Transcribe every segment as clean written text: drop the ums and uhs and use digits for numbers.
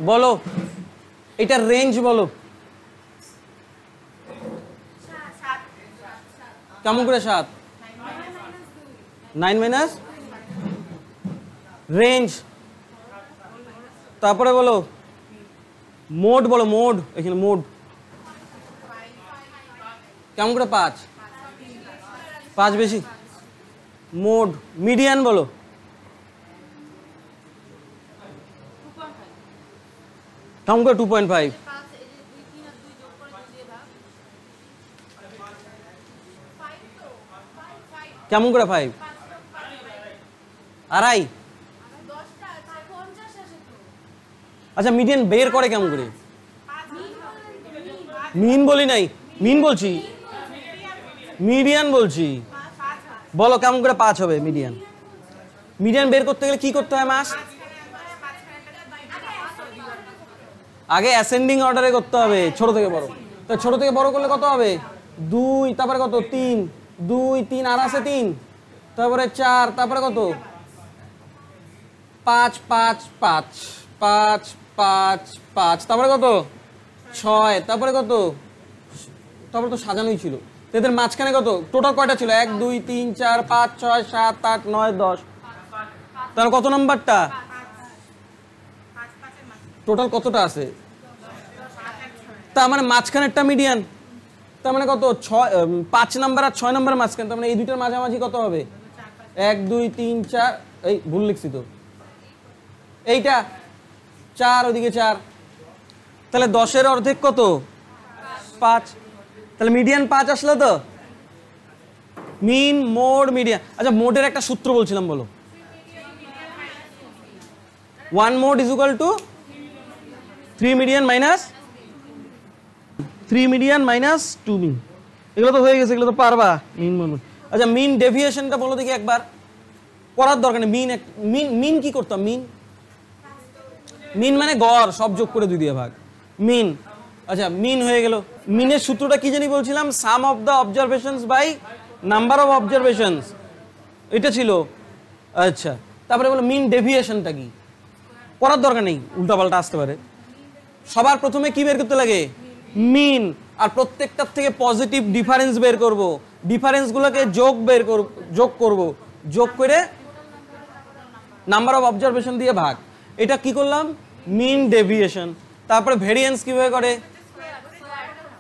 বলো এটার রেঞ্জ বলো কেমন করে 7 9 মাইনাস রেঞ্জ তারপরে বলো মোড বলো মোড এখানে মোড কেমন করে 5 বেশি মোড মিডিয়ান বলো কেমন করে 2.5 কেমন করে 5 আড়াই আচ্ছা মিডিয়ান বের করে কেমন করে মিন বলি নাই মিন বলছি মিডিয়ান বলছি বলো কেমন করে 5 হবে মিডিয়ান মিডিয়ান বের করতে গেলে কি করতে হয় মাস আগে অ্যাসেন্ডিং অর্ডারে করতে হবে ছোট থেকে বড় তো ছোট থেকে বড় করলে কত হবে 2 তারপরে কত 3 2 3 আর আছে 3 তারপরে 4 তারপরে কত 5 5 5 5 5 5 তারপরে কত 6 তারপরে কত তারপরে তো সাজানোই ছিল এদের মাঝখানে কত টোটাল কয়টা ছিল 1 2 3 4 5 6 7 8 9 10 তার কত নাম্বারটা টোটাল কতটা আছে তার মানে মাঝখানেরটা মিডিয়ান তার মানে কত 5 নাম্বার আর 6 নাম্বার মাঝখানে তার মানে এই দুইটার মাঝামাঝি কত হবে 1 2 3 4 এই ভুল লিখছি তো এইটা 4 ওদিকে 4 তাহলে 10 এর অর্ধেক কত 5 তাহলে মিডিয়ান 5 আসলো তো মিন মোড মিডিয়ান আচ্ছা মোডের একটা সূত্র বলছিলাম বলো 1 mode is equal to 3 median minus 3 median minus 2 mean এগুলো তো হয়ে গেছে এগুলো তো পারবা মিন মোড আচ্ছা মিন ডেভিয়েশনটা বলো দেখি একবার করার দরকার নেই মিন মিন কি করতাম মিন মানে গড় সব যোগ করে 2 দিয়ে ভাগ মিন আচ্ছা মিন হয়ে গেল মিনের সূত্রটা কি জানি বলছিলাম sum of the observations by number of observations এটা ছিল আচ্ছা তারপরে বলো মিন ডেভিয়েশনটা কি করার দরকার নেই উল্টাপাল্টা আসতে পারে সবার প্রথমে কি বের করতে লাগে মিন আর প্রত্যেকটার থেকে পজিটিভ ডিফারেন্স বের করব ডিফারেন্সগুলোকে যোগ করব যোগ করে নাম্বার অফ অবজারভেশন দিয়ে ভাগ এটা কি করলাম মিন ডেভিয়েশন তারপরে ভেরিয়েন্স কিভাবে করে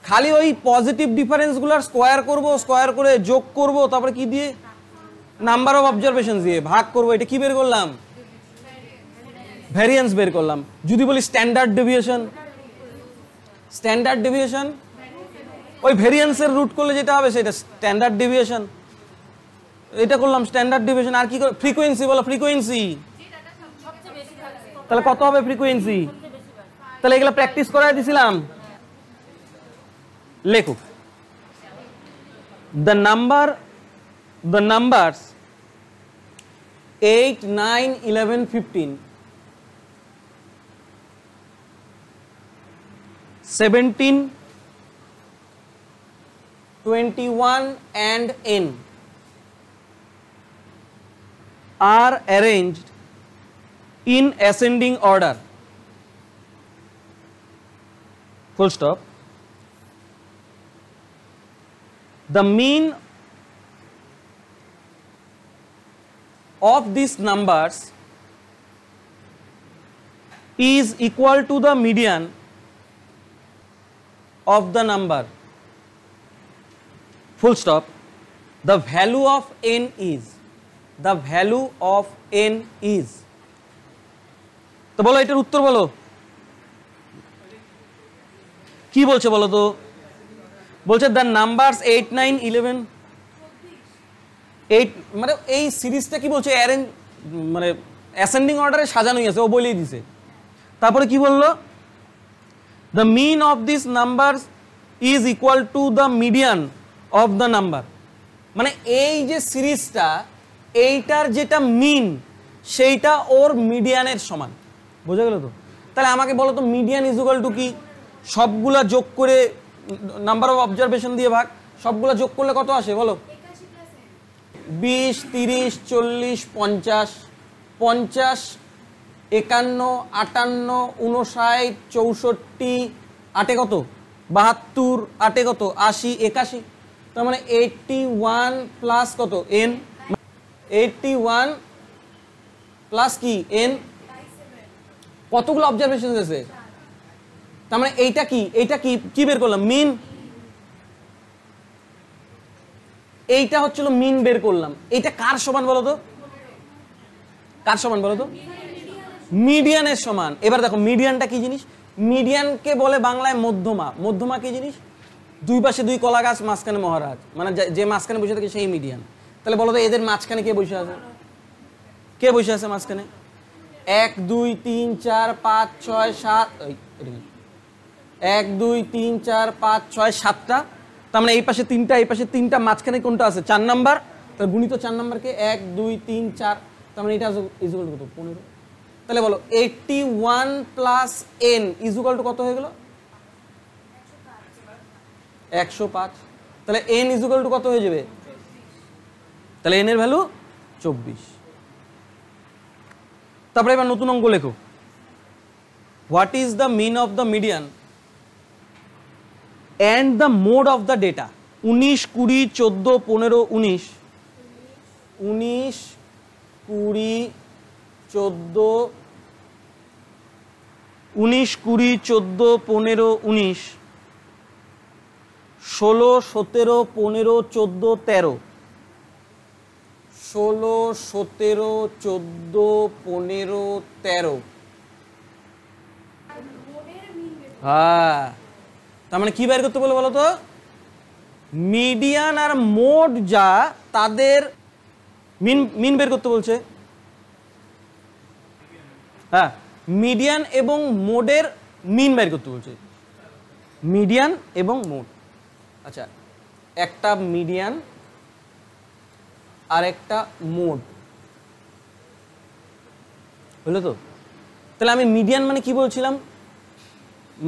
খালি ওই পজিটিভ ডিফারেন্সগুলোর স্কোয়ার করব স্কোয়ার করে যোগ করব তারপরে কি দিয়ে নাম্বার অফ অবজারভেশন দিয়ে ভাগ করব এটা কি বের করলাম ভ্যারিয়েন্স বের করলাম যদি বলি স্ট্যান্ডার্ড ডেভিয়েশন ওই ভ্যারিয়েন্সের রুট করলে যেটা হবে সেটা স্ট্যান্ডার্ড ডেভিয়েশন এটা করলাম স্ট্যান্ডার্ড ডেভিয়েশন আর কি ফ্রিকোয়েন্সি বলো ফ্রিকোয়েন্সি তাহলে কত হবে ফ্রিকোয়েন্সি তাহলে এগুলা প্র্যাকটিস করাই দিছিলাম লেখো the numbers 8 9 11 15 17 21 and n are arranged in ascending order full stop the mean of these numbers is equal to the median of the number full stop the value of n is তো বলো এটার উত্তর বলো কি বলছে বলো তো বলছে the numbers 8 9 11 8 মানে এই সিরিজটা কি বলছে অ্যারেঞ্জ মানে অ্যাসেন্ডিং অর্ডারে সাজানোই আছে ও বলেই দিছে তারপরে কি বললো the mean of these numbers is equal to the median of the number মানে এই যে সিরিজটা এইটার যেটা মিন সেইটা ওর মিডিয়ানের সমান বোঝা গেল তো তাহলে আমাকে বলো তো মিডিয়ান ইজ ইকুয়াল টু কি সবগুলা যোগ করে নাম্বার অফ অবজারভেশন দিয়ে ভাগ সবগুলা যোগ করলে কত আসে বলো 20 30 40 50 50 51, 58, 59, 64, 8 কত 72, 8 কত 80, 81, তার মানে 81 প্লাস কত n, 81 প্লাস কি n, কতগুলো অবজারভেশন আছে, তার মানে এইটা কি কি বের করলাম মিন, এইটা হচ্ছিল মিন বের করলাম। এইটা কার সমান বলো তো, কার সমান বলো তো, মিডিয়ানের সমান। এবার দেখো মিডিয়ানটা কি জিনিস, মিডিয়ানকে বলে বাংলায় মধ্যমা। মধ্যমা কি জিনিস, দুই পাশে দুই কলা গাছ, মাঝখানে মহারাজ, মানে যে মাঝখানে বসে থাকে সেই মিডিয়ান। তাহলে বলো তো এদের মাঝখানে কে বসে আছে, কে বসে আছে মাঝখানে, 1 2 3 4 5 6 7, 1 2 3 4 5 6 7টা, তার মানে এই পাশে 3টা, এই পাশে 3টা, মাঝখানে কোনটা আছে 4 নাম্বার, তাহলে গুণিত 4 নাম্বারকে 1 2 3 4, তার মানে এটা ইকুয়াল টু কত 15। তাহলে বলো 81 প্লাস n ইকুয়াল টু কত হয়ে গেল 105। তাহলে n ইকুয়াল টু কত হয়ে যাবে, তাহলে n এর ভ্যালু 24। তারপরে এবার নতুন অঙ্ক লেখো, what is the mean of the median and the mode of the data। 19 20 14 15 19, 19 20 14, 19 20 14 15 19, 16 17 15 14 13, 16 17 14 15 13। হ্যাঁ, তার মানে কি বের করতে বলে বলো তো, মিডিয়ান আর মোড যা তাদের মিন বের করতে বলছে। হ্যাঁ, মিডিয়ান এবং মোডের মিন বের করতে বলছে, মিডিয়ান এবং মোড। আচ্ছা, একটা মিডিয়ান আর একটা মোড হলো তো। তাহলে আমি মিডিয়ান মানে কি বলছিলাম,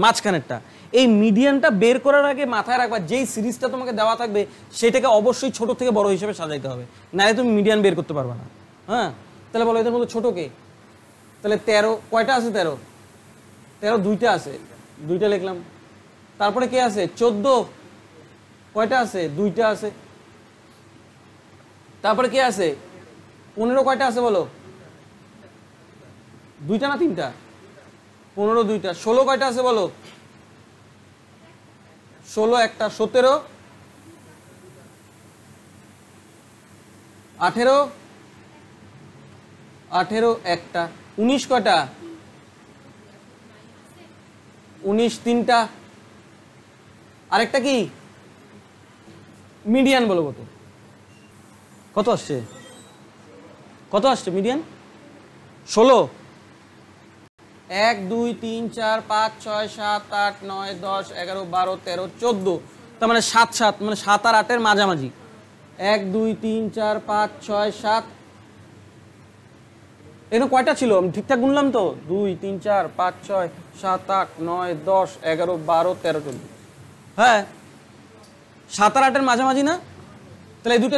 মাঝখানেরটা। এই মিডিয়ানটা বের করার আগে মাথায় রাখবা, যেই সিরিজটা তোমাকে দেওয়া থাকবে সেটাকে অবশ্যই ছোট থেকে বড় হিসেবে সাজাইতে হবে, নাহলে তুমি মিডিয়ান বের করতে পারবে না। হ্যাঁ, তাহলে বলো এদের মধ্যে ছোট কে, তাহলে 13, কয়টা আছে 13, 13 দুইটা আছে, দুইটা লিখলাম। তারপরে কে আছে 14, কয়টা আছে দুইটা আছে। তারপরে কে আছে 15, কয়টা আছে বলো, দুইটা না তিনটা, 15 দুইটা। 16 কয়টা আছে বলো, 16 একটা। 17 18, 18 একটা। 19 কয়টা, 19 তিনটা। আরেকটা কি মিডিয়ান বলো, কত কত আসছে, কত আসছে মিডিয়ান 16, 1 2 3 4 5 6 7 8 9 10 11 12 13 14, তার মানে 7 7, মানে 7 আর 8 এর মাঝামাঝি। 1 2 3 4 5 6 7, এখানে কয়টা ছিল আমি ঠিকঠাক গুনলাম তো, 2 3 4 5 6 7 8 9 10 11 12 13 14। হ্যাঁ, 7 আর 8 এর মাঝামাঝি না, তাহলে এই দুটো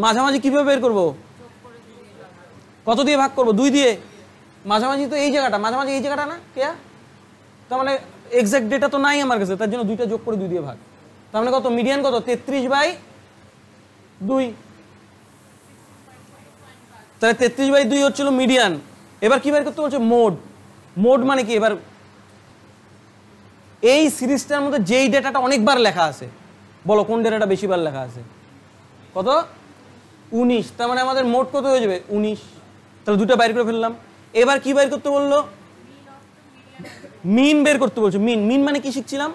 মাঝামাঝি কিভাবে বের করবো, কত দিয়ে ভাগ করবো, 2 দিয়ে। মাঝামাঝি তো এই জায়গাটা, মাঝামাঝি এই জায়গাটা না কেয়া, তার মানে এক্সাক্ট ডেটা তো নাই আমার কাছে, তার জন্য দুইটা যোগ করে 2 দিয়ে ভাগ। তার মানে কত মিডিয়ান কত 33/2, তাহলে 33/2 হচ্ছিল মিডিয়ান। এবার কি বের করতে বলছে মোড। মোড মানে কি, এবার এই সিরিজটার মধ্যে যেই ডেটাটা অনেকবার লেখা আছে, বলো কোন ডেটাটা বেশিবার লেখা আছে, কত 19, তার মানে আমাদের মোড কত হয়ে যাবে 19। তাহলে দুটো বাইর করে ফেললাম। এবার কি বের করতে বললো, মিন বের করতে বলছে। মিন, মিন মানে কি শিখছিলাম,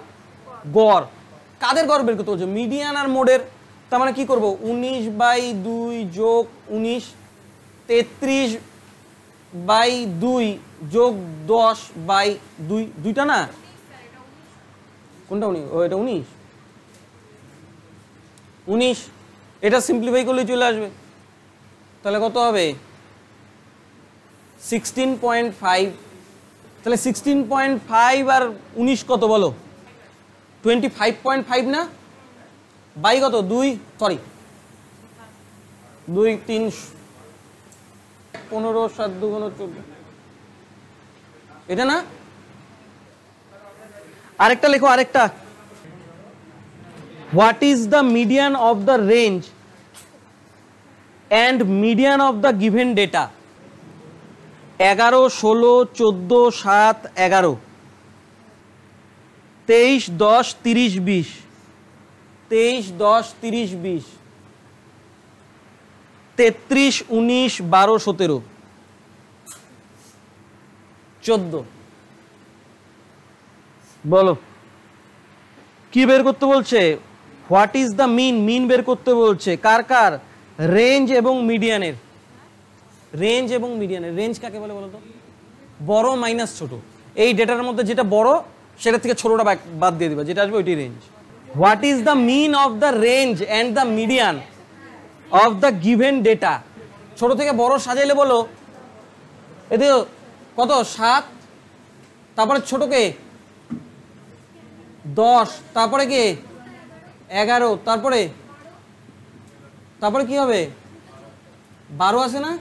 গড়। কাদের গড় বের করতে বলছে, মিডিয়ান আর মোডের। তার মানে কি করব, 19/2 যোগ 19, 33/2 যোগ 10/2, দুইটা না, কোনটা 19, ও এটা 19, 19। এটা সিম্পলিফাই করলে চলে আসবে, তাহলে কত হবে 16.5। তাহলে 16.5 আর 19 কত বলো, 25.5 না, বাই কত 2, সরি 2 3 15 7 2 14, এটা না, আরেকটা লেখো, আরেকটা। What is the median of the range and median of the given data? 11, 16, 14, 7, 11, 23, 10, 30, 20, 23, 10, 30, 20, 33, 19, 12, 17, 14। বলো কি বের করতে বলছে? হোয়াট ইজ দ্য মিন, মিন বের করতে বলছে। কার কার? রেঞ্জ এবং মিডিয়ানের। রেঞ্জ এবং মিডিয়ানের। রেঞ্জ কাকে বলে বলো তো? বড় মাইনাস ছোট। এই ডেটার মধ্যে যেটা বড় সেটা থেকে ছোটটা বাদ দিয়ে দিবা, যেটা আসবে ওইটাই range. What is the mean of the range and the median of the given data? ছোট থেকে বড় সাজাইলে বলো এতে কত? 7, তারপরে ছোটকে 10, তারপরে কে 11, তারপরে কি হবে? 12 আছে না?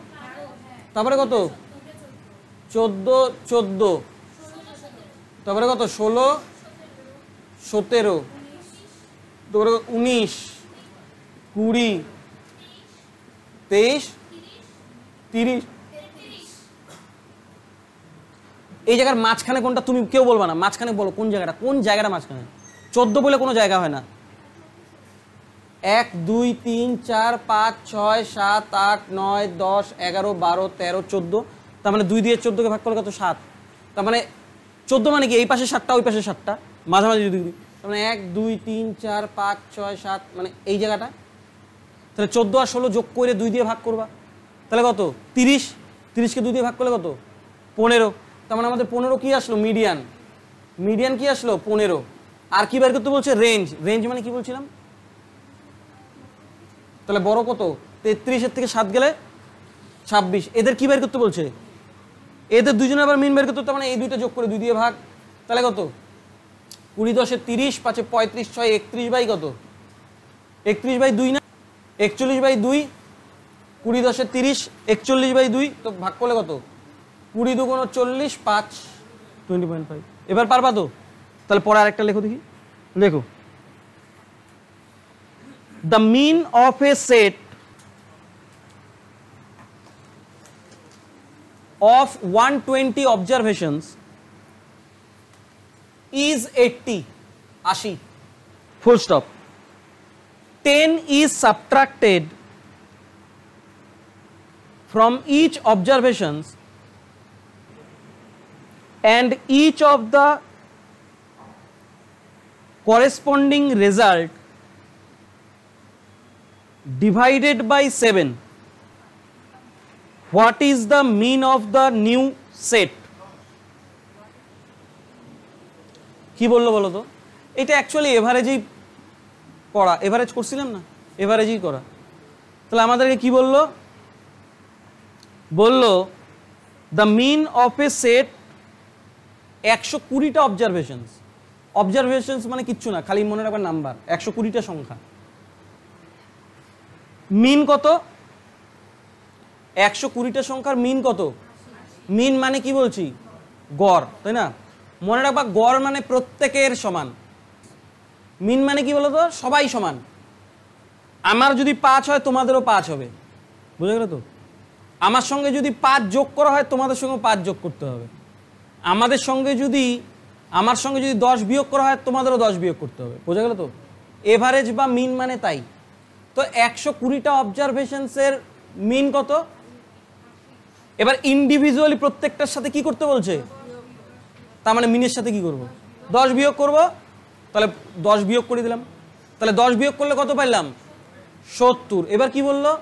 তারপরে কত? 14, তারপরে কত? 16, 17, তারপরে 19, 20, 23, 30। এই জায়গার মাঝখানে কোনটা তুমি কেউ বলবা না, মাঝখানে বলো কোন জায়গাটা, কোন জায়গাটা মাঝখানে? 14 বলে কোনো জায়গা হয় না। 1, 2, 3, 4, 5, 6, 7, 8, 9, 10, 11, 12, 13, 14। তার মানে 2 দিয়ে 14কে ভাগ করলে কত? 7। তার মানে 14 মানে কি? এই পাশে 7টা, ওই পাশে 7টা, মাঝামাঝি যদি দিই, তার মানে 1, 2, 3, 4, 5, 6, 7, মানে এই জায়গাটা। তাহলে 14 আর 16 যোগ করে 2 দিয়ে ভাগ করবা, তাহলে কত? 30। 30কে 2 দিয়ে ভাগ করলে কত? 15। তার মানে আমাদের 15 কি আসলো? মিডিয়ান। মিডিয়ান কি আসলো? 15। আর কি বের করতে বলছে? রেঞ্জ। রেঞ্জ মানে কি বলছিলাম? তাহলে বড় কত? 33 থেকে 7 গেলে 26। এদের কি বের করতে বলছে? এদের দুজনে আবার মিন বের করতে, তার মানে এই দুইটা যোগ করে 2 দিয়ে ভাগ, তাহলে কত? 20, 10, 30, 5, 35, 6, 31 বাই কত? 31 বাই 2 না? 41 বাই 2, 20, 10, 30, 41 বাই 2, তো ভাগ করলে কত? 20, 2, 40, 5, 20.5। এবার পারবা তো? তাহলে পরে আরেকটা লেখো দেখি, লেখো। The mean of a set of 120 observations is 80. Full stop. 10 is subtracted from each observations and each of the corresponding result divided by 7. What is the mean of the new set? কি বললো বলো তো? এটা actually এভারেজেই করা, average করছিলাম না, এভারেজেই করা। তাহলে আমাদেরকে কি বললো? বললো the mean of a set 120টা অবজারভেশনস। অবজারভেশনস মানে কিচ্ছু না, খালি মনে রাখবার নাম্বার, 120টা সংখ্যা। মিন কত? 120টা সংখ্যার মিন কত? মিন মানে কি বলছি? গড়, তাই না? মনে রাখবা গড় মানে প্রত্যেকের সমান। মিন মানে কি বলতো? সবাই সমান। আমার যদি 5 হয় তোমাদেরও 5 হবে, বুঝে গেল তো? আমার সঙ্গে যদি 5 যোগ করা হয় তোমাদের সঙ্গে 5 যোগ করতে হবে। আমার সঙ্গে যদি 10 বিয়োগ করা হয় তোমাদেরও 10 বিয়োগ করতে হবে, বোঝা গেল তো? এভারেজ বা মিন মানে তাই। তো 120টা অবজারভেশনসের মিন কত? এবার ইন্ডিভিজুয়ালি প্রত্যেকটার সাথে কি করতে বলছে? তার মানে মিনের সাথে কি করব? 10 বিয়োগ করব, তাহলে 10 বিয়োগ করে দিলাম। তাহলে 10 বিয়োগ করলে কত পাইলাম? 70। এবার কি বললো?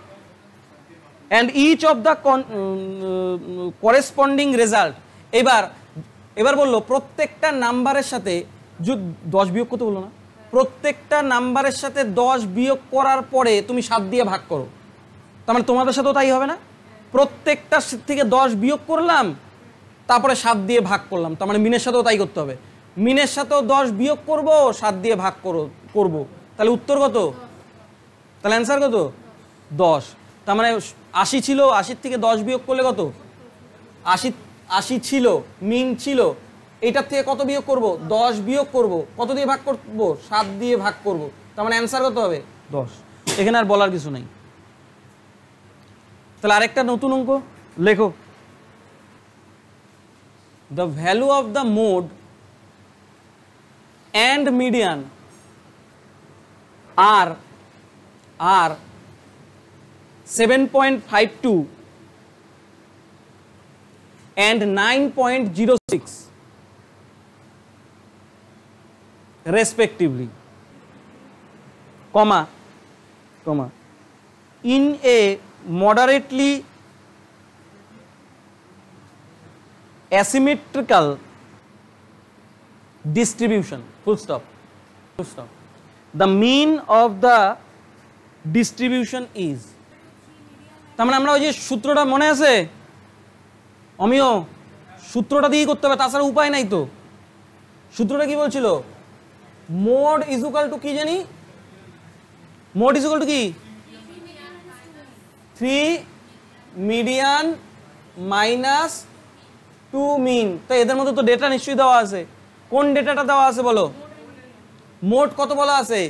And each of the corresponding result. এবার বললো প্রত্যেকটা নাম্বারের সাথে 10 বিয়োগ করতে বললো না? প্রত্যেকটা নাম্বারের সাথে 10 বিয়োগ করার পরে তুমি 7 দিয়ে ভাগ করো। তার মানে তোমাদের সাথেও তাই হবে না? প্রত্যেকটা থেকে 10 বিয়োগ করলাম, তারপরে 7 দিয়ে ভাগ করলাম। তার মানে মিনের সাথেও তাই করতে হবে। মিনের সাথেও 10 বিয়োগ করব, 7 দিয়ে ভাগ করব। তাহলে উত্তর কত? তাহলে অ্যান্সার কত? 10। তার মানে 80 ছিল, 80 থেকে 10 বিয়োগ করলে কত? 80 80 ছিল, মিন ছিল, এইটার থেকে কত বিয়োগ করব? 10 বিয়োগ করব। কত দিয়ে ভাগ করব? 7 দিয়ে ভাগ করব। তার মানে অ্যান্সার কত হবে? 10। এখানে আর বলার কিছু নাই। তাহলে আরেকটা নতুন অঙ্ক লেখো। The value of the mode and median are 7.52 and 9.06 respectively, comma in a moderately asymmetrical distribution, full stop. The mean of the distribution is, তার মানে আমরা ওই যে সূত্রটা মনে আছে অমিয়, সূত্রটা দিয়ে করতে হবে, তাছাড়া উপায় নাই তো। সূত্রটা কি বলছিল? মোড ইজ ইকুয়াল টু কি জানি, মোড ইজ ইকুয়াল টু কি 3 মিডিয়ান মাইনাস 2 মিন। তো এদের মধ্যে তো ডেটা নিশ্চয়ই দেওয়া আছে। কোন ডেটাটা দেওয়া আছে বলো? মোড কত বলা আছে?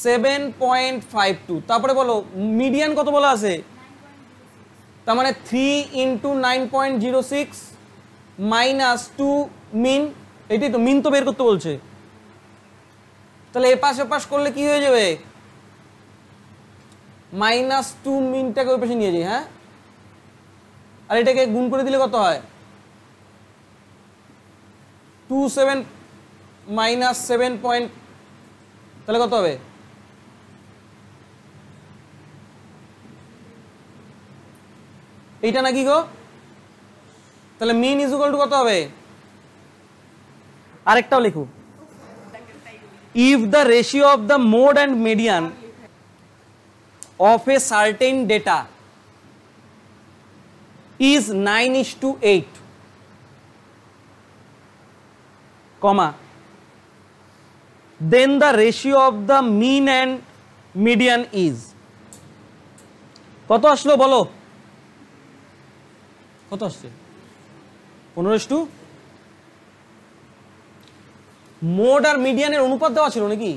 7.52। তারপরে বলো মিডিয়ান কত বলা আছে? তার মানে 3 ইন্টু 9.06 মাইনাস 2 মিন। এটাই তো, মিন তো বের করতে বলছে। তাহলে এ পাশে পাশ করলে কি হয়ে যাবে? মাইনাস 2 মিনটাকে ওই পাশে নিয়ে যাই, হ্যাঁ, আর এটাকে গুণ করে দিলে কত হয়? 27 মাইনাস 7 পয়েন্ট, তাহলে কত হবে? এইটা নাকি গো? তাহলে মিন ইজ ইকুয়াল টু কত হবে? আরেকটাও লিখো। If the ratio of the mode and median of a certain data is 9:8, comma, then the ratio of the mean and median is, কত আসলো বলো? কত আসছে? 15:, মোড আর মিডিয়ানের অনুপাত দেওয়া ছিল নাকি?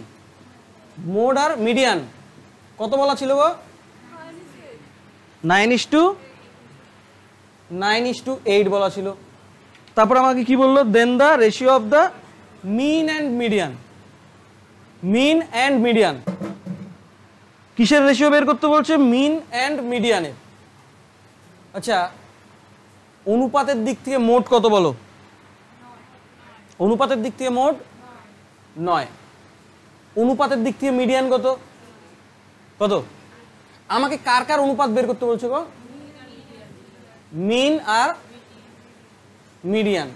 মোড আর মিডিয়ান কত বলা ছিল গো? 9:8 বলা ছিল। তারপর আমাকে কি বললো? Then the ratio of the mean and median. Mean and median কিসের রেশিও বের করতে বলছে? মিন অ্যান্ড মিডিয়ানের। আচ্ছা, অনুপাতের দিক থেকে মোট কত বলো? অনুপাতের দিক থেকে মোট 9। অনুপাতের দিক থেকে মিডিয়ান কত? কত? আমাকে কার কার অনুপাত বের করতে বলছে গো? মিন আর মিডিয়ান।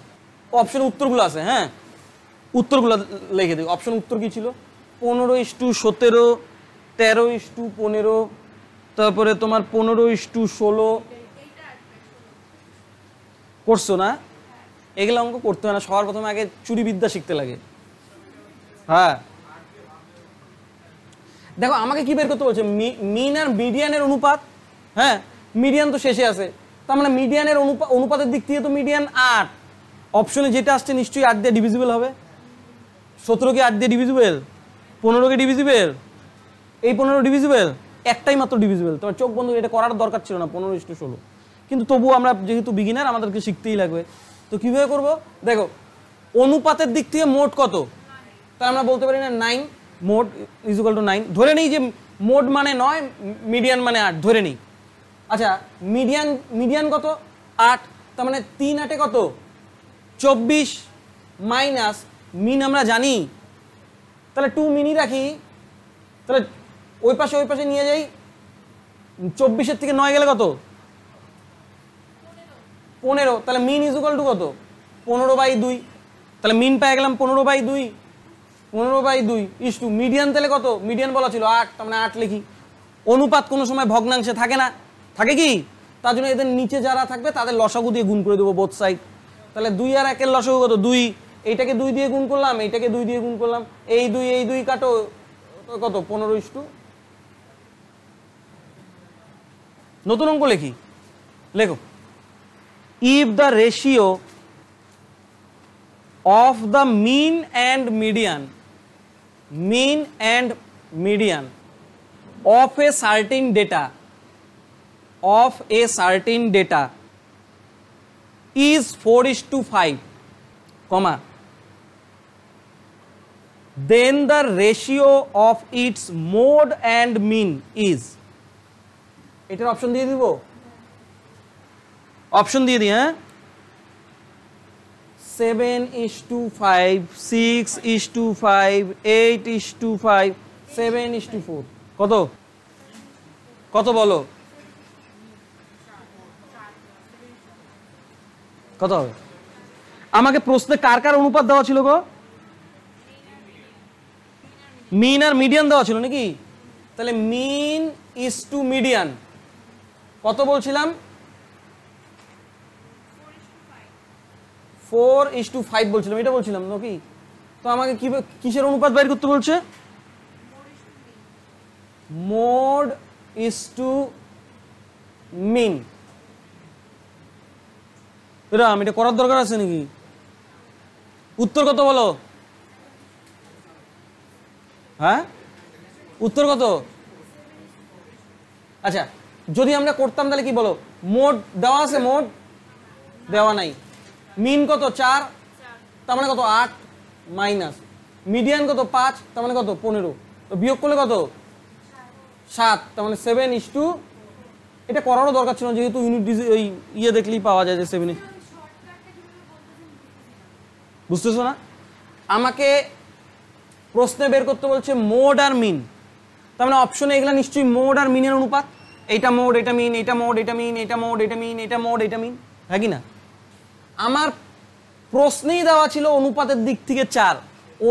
অপশন উত্তরগুলো আছে, হ্যাঁ, উত্তরগুলো লিখে দিই। অপশন উত্তর কি ছিল? 15:17, 13:15, তারপরে তোমার 15:16। করছো না? এগুলো অঙ্ক করতে হয় না, সবার প্রথমে আগে চুরিবিদ্যা শিখতে লাগে। হ্যাঁ, দেখো আমাকে কি বের করতে বলছে? মিন আর মিডিয়ানের অনুপাত। হ্যাঁ, মিডিয়ান তো শেষে আছে, তার মানে মিডিয়ানের অনুপাতের দিক থেকে তো মিডিয়ান 8। অপশনে যেটা আসছে নিশ্চয়ই 8 দিয়ে ডিভিজিবল হবে। 17 কি 8 দিয়ে ডিভিজিবল? 15 কি ডিভিজিবল? এই 15 ডিভিজিবল, একটাই মাত্র ডিভিজিবল। তোমার চোখ বন্ধ, এটা করার দরকার ছিল না 15:16, কিন্তু তবুও আমরা যেহেতু বিগিনার আমাদেরকে শিখতেই লাগবে। তো কিভাবে করব? দেখো, অনুপাতের দিক থেকে মোট কত, তাই আমরা বলতে পারি না 9, মোড ইজ ইকুয়াল টু 9। ধরে নেই যে মোড মানে 9, মিডিয়ান মানে 8, ধরে নেই। আচ্ছা, মিডিয়ান কত? 8। তার মানে 3 8 কত? 24 মাইনাস মিন আমরা জানি, তাহলে 2 মিনই রাখি। তাহলে ওই পাশে নিয়ে যাই। 24-এর থেকে 9 গেলে কত? 15। তাহলে মিন ইজ ইকুয়াল টু কত? 15/2। তাহলে মিন পেয়ে গেলাম 15/2। 15/2 ইস টু মিডিয়ান, তাহলে কত? মিডিয়ান বলা ছিল 8, তার মানে 8 লিখি। অনুপাত কোনো সময় ভগ্নাংশে থাকে না, থাকে কি? তার জন্য এদের নিচে যারা থাকবে তাদের লসাগু দিয়ে গুণ করে দেবো বোথ সাইড। তাহলে 2 আর 1 এর লসাগু কত? 2। এইটাকে 2 দিয়ে গুণ করলাম, এইটাকে 2 দিয়ে গুণ করলাম, এই 2 কাটো, কত? 15:। নতুন অঙ্ক লিখি, লেখো। if the ratio of the mean and median of a certain data is 4:5, comma, then the ratio of its mode and mean is, এটার অপশন দিয়ে দিব, অপশন দিয়ে দিই, হ্যাঁ, 7:5, 6:5, 8:5, 7:4, কত কত বলো, কত হবে? আমাকে প্রশ্নে কার কার অনুপাত দেওয়া ছিল গো? মিন আর মিডিয়ান দেওয়া ছিল নাকি? তাহলে মিন ইজ টু মিডিয়ান কত বলছিলাম? 4:5 বলছিলাম, এটা বলছিলাম নাকি? তো আমাকে কিসের অনুপাত বের করতে বলছে? মোড ইজ টু মিন। রাম, এটা করার দরকার আছে নাকি? উত্তর কত বলো? হ্যাঁ, উত্তর কত? আচ্ছা, যদি আমরা করতাম তাহলে কি বলো? মোড দেওয়া আছে, মোড দেওয়া নাই। মিন কত? 4, তার মানে কত? 8 মাইনাস মিডিয়ান কত? 5, তার মানে কত? 15। তো বিয়োগ করলে কত? 7, তার মানে 7:, এটা করারও দরকার ছিল যেহেতু ইউনিট ওই ইয়ে দেখলেই পাওয়া যায় যে 7। বুঝতেছো না? আমাকে প্রশ্নে বের করতে বলছে মোড আর মিন, তার মানে অপশনে এগুলা নিশ্চয়ই মোড আর মিনের অনুপাত। এইটা মোড, এটা মিন, এটা মোড, এটা মিন, এটা মোড, এটা মিন, এটা মোড, এটা মিন, হ্যাঁ কি না? আমার প্রশ্নেই দেওয়া ছিল অনুপাতের দিক থেকে 4।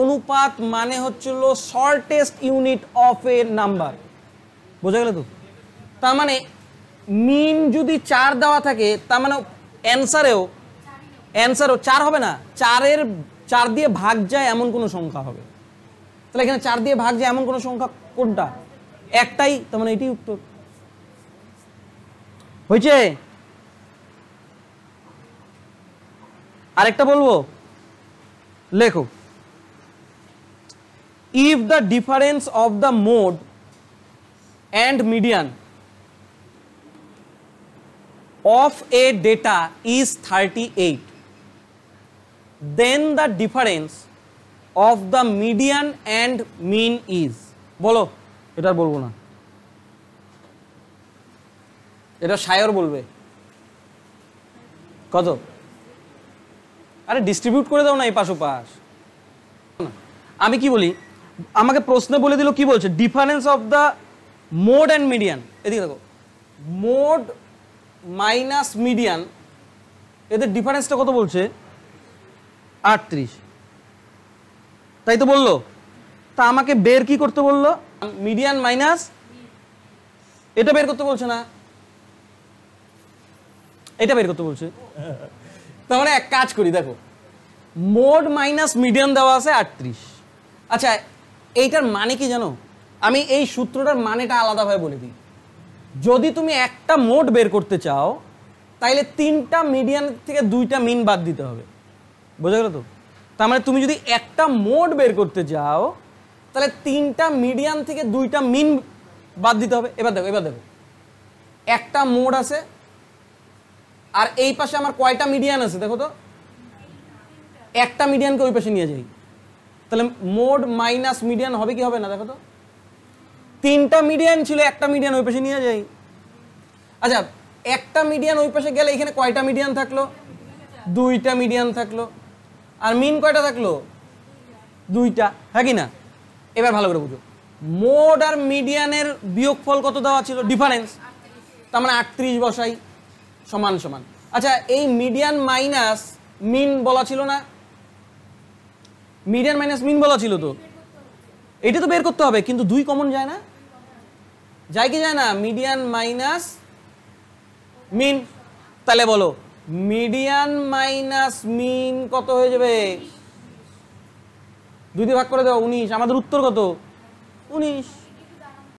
অনুপাত মানে হচ্ছিল shortest unit of A number, বোঝা গেল তো? তার মানে মিন যদি 4 দেওয়া থাকে, তার মানে অ্যান্সারও 4 হবে না, 4 দিয়ে ভাগ যায় এমন কোনো সংখ্যা হবে। তাহলে এখানে 4 দিয়ে ভাগ যায় এমন কোনো সংখ্যা কোনটা? একটাই, তার মানে এটাই উত্তর। হয়েছে? আরেকটা বলবো, লেখো, if the difference of the mode and median of a data is 38, then the difference of the median and mean is, বলো, এটা বলবো না, এটা শায়র বলবে। কত? আরে ডিস্ট্রিবিউট করে দাও না এই পাশ ও পাশ। আমি কি বলি, আমাকে প্রশ্নে বলে দিল কি বলছে? Difference of the mode and median. এদিকে দেখো, মোড মাইনাস মিডিয়ান, এদের ডিফারেন্সটা কত বলছে? 38, তাই তো বললো। তা আমাকে বের কি করতে বললো? মিডিয়ান মাইনাস, এটা বের করতে বলছে না, এটা বের করতে বলছে। তার মানে এক কাজ করি, দেখো, মোড মাইনাস মিডিয়ান দেওয়া আছে 38। আচ্ছা, এইটার মানে কি জানো? আমি এই সূত্রটার মানেটা আলাদাভাবে বলে দিই। যদি তুমি একটা মোড বের করতে চাও, তাইলে 3টা মিডিয়ান থেকে 2টা মিন বাদ দিতে হবে, বোঝা গেল তো? তার মানে তুমি যদি একটা মোড বের করতে চাও, তাহলে 3টা মিডিয়ান থেকে 2টা মিন বাদ দিতে হবে। এবার দেখো, একটা মোড আছে, আর এই পাশে আমার কয়টা মিডিয়ান আছে দেখো তো? একটা মিডিয়ানকে ওই পাশে নিয়ে যাই, তাহলে মোড মাইনাস মিডিয়ান হবে কি হবে না দেখো তো? 3টা মিডিয়ান ছিল, একটা মিডিয়ান ওই পাশে নিয়ে যাই। আচ্ছা, একটা মিডিয়ান ওই পাশে গেলে এখানে কয়টা মিডিয়ান থাকলো? 2টা মিডিয়ান থাকলো। আর মিন কয়টা থাকলো? 2টা, হ্যাঁ কি না? এবার ভালো করে বুঝো, মোড আর মিডিয়ানের বিয়োগফল কত দেওয়া ছিল? ডিফারেন্স, তার মানে 38 বসাই, সমান সমান। আচ্ছা, এই মিডিয়ান মাইনাস মিন বলা ছিল না? মিডিয়ান মাইনাস মিন বলা ছিল, তো এটা তো বের করতে হবে, কিন্তু 2 কমন যায় না? যায় কি যায় না? মিডিয়ান মাইনাস মিন, তাহলে বলো মিডিয়ান মাইনাস মিন কত হয়ে যাবে? 2 দিয়ে ভাগ করে দাও, 19। আমাদের উত্তর কত? 19।